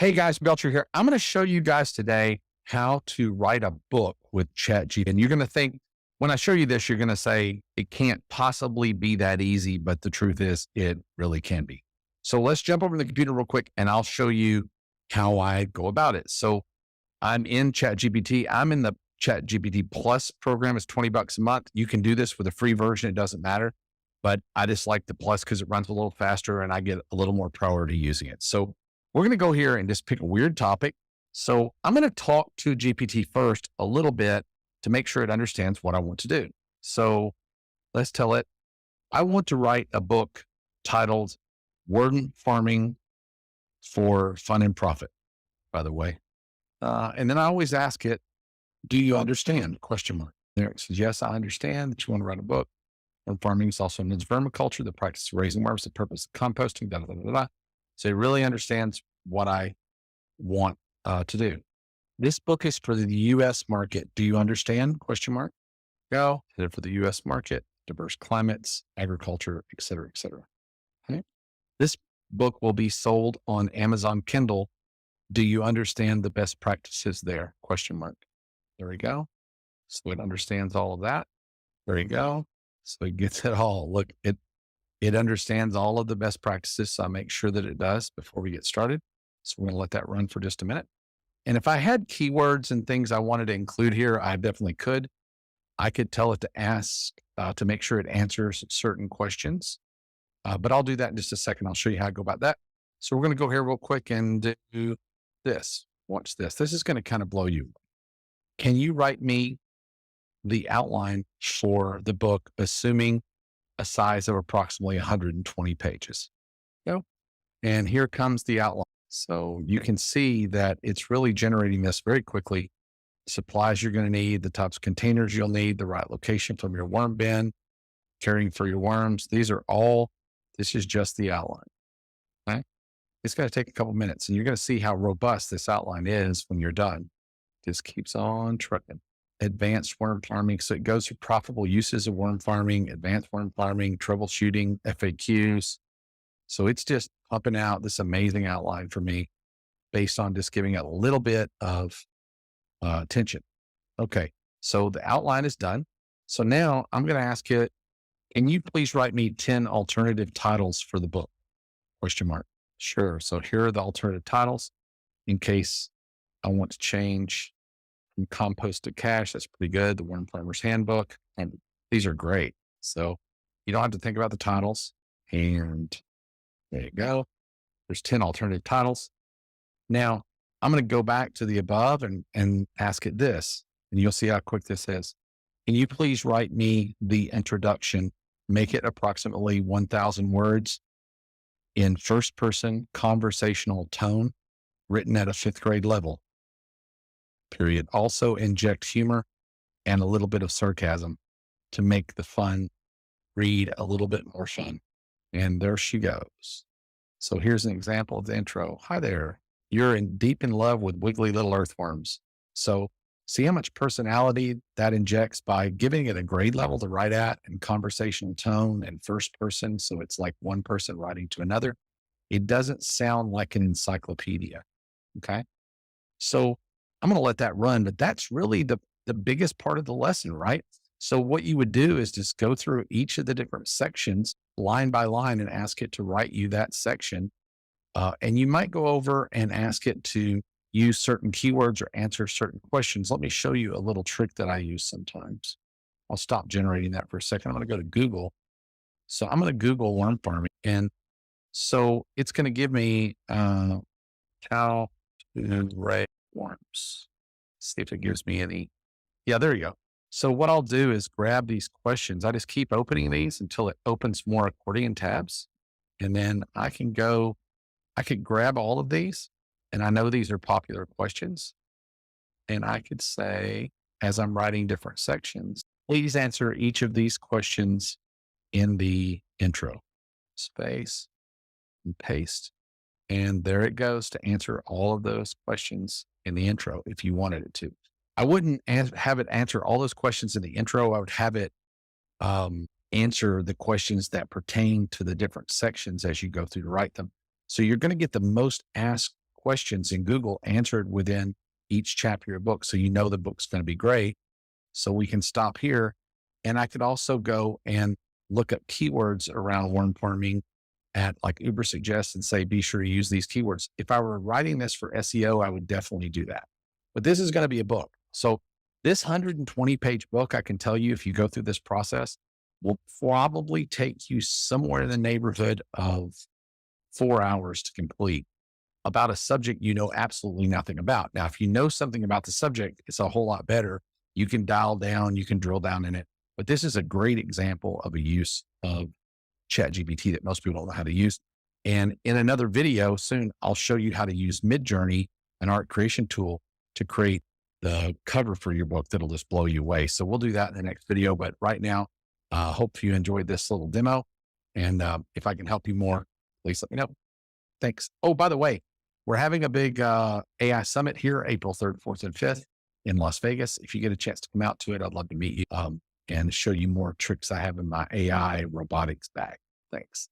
Hey guys, Belcher here. I'm going to show you guys today how to write a book with ChatGPT. And you're going to think, when I show you this, you're going to say, it can't possibly be that easy. But the truth is, it really can be. So let's jump over to the computer real quick and I'll show you how I go about it. So I'm in ChatGPT. I'm in the ChatGPT Plus program. It's $20 a month. You can do this with a free version. It doesn't matter. But I just like the Plus because it runs a little faster and I get a little more priority using it. So we're going to go here and just pick a weird topic. So I'm going to talk to GPT first a little bit to make sure it understands what I want to do. So let's tell it, I want to write a book titled Worm Farming for Fun and Profit, by the way. And then I always ask it, do you understand? Question mark. There it says, yes, I understand that you want to write a book. Worm farming is also known as vermiculture, the practice of raising worms, the purpose of composting, da, da, da, da, da. So it really understands what I want to do. This book is for the U.S. market. Do you understand? Question mark. Go. Headed for the U.S. market, diverse climates, agriculture, et cetera, et cetera. Okay. This book will be sold on Amazon Kindle. Do you understand the best practices there? Question mark. There we go. So it understands all of that. There you go. So it gets it all. Look, it understands all of the best practices. So I make sure that it does before we get started. So we're going to let that run for just a minute. And if I had keywords and things I wanted to include here, I definitely could. I could tell it to ask to make sure it answers certain questions. But I'll do that in just a second. I'll show you how I go about that. So we're going to go here real quick and do this. Watch this. This is going to kind of blow you. Can you write me the outline for the book, assuming a size of approximately 120 pages? Go. And here comes the outline. So you can see that it's really generating this very quickly. Supplies you're going to need, the types of containers you'll need, the right location from your worm bin, caring for your worms. This is just the outline. Okay. It's going to take a couple minutes and you're going to see how robust this outline is when you're done. Just keeps on trucking. Advanced worm farming. So it goes through profitable uses of worm farming, advanced worm farming, troubleshooting, FAQs. So it's just pumping out this amazing outline for me based on just giving it a little bit of attention. Okay. So the outline is done. So now I'm going to ask it, can you please write me 10 alternative titles for the book? Question mark. Sure. So here are the alternative titles in case I want to change from compost to cash. That's pretty good. The Worm Farmer's Handbook. And these are great. So you don't have to think about the titles. And there you go. There's 10 alternative titles. Now I'm going to go back to the above and ask it this, and you'll see how quick this is. Can you please write me the introduction, make it approximately 1,000 words in first person conversational tone, written at a 5th grade level, period. Also inject humor and a little bit of sarcasm to make the fun read a little bit more fun. And there she goes. So here's an example of the intro. Hi there. You're deep in love with wiggly little earthworms. So see how much personality that injects by giving it a grade level to write at and conversational tone and first person. So it's like one person writing to another. It doesn't sound like an encyclopedia. Okay. So I'm going to let that run, but that's really the biggest part of the lesson, right? So what you would do is just go through each of the different sections line by line and ask it to write you that section. And you might go over and ask it to use certain keywords or answer certain questions. Let me show you a little trick that I use sometimes. I'll stop generating that for a second. I'm going to go to Google. So I'm going to Google worm farming. And so it's going to give me how to raise worms. See if it gives me any. Yeah, there you go. So what I'll do is grab these questions. I just keep opening these until it opens more accordion tabs. And then I could grab all of these, and I know these are popular questions. And I could say, as I'm writing different sections, please answer each of these questions in the intro. Space and paste. And there it goes to answer all of those questions in the intro if you wanted it to. I wouldn't have it answer all those questions in the intro. I would have it answer the questions that pertain to the different sections as you go through to write them. So you're going to get the most asked questions in Google answered within each chapter of your book. So you know the book's going to be great. So we can stop here. And I could also go and look up keywords around worm farming at like Uber suggests and say, be sure to use these keywords. If I were writing this for SEO, I would definitely do that. But this is going to be a book. So this 120-page book, I can tell you, if you go through this process, will probably take you somewhere in the neighborhood of 4 hours to complete about a subject you know absolutely nothing about. Now, if you know something about the subject, it's a whole lot better. You can dial down, you can drill down in it. But this is a great example of a use of ChatGPT that most people don't know how to use. And in another video soon, I'll show you how to use Midjourney, an art creation tool, to create the cover for your book that'll just blow you away. So we'll do that in the next video. But right now, hope you enjoyed this little demo. And if I can help you more, please let me know. Thanks. Oh, by the way, we're having a big AI summit here, April 3rd, 4th, and 5th in Las Vegas. If you get a chance to come out to it, I'd love to meet you and show you more tricks I have in my AI robotics bag. Thanks.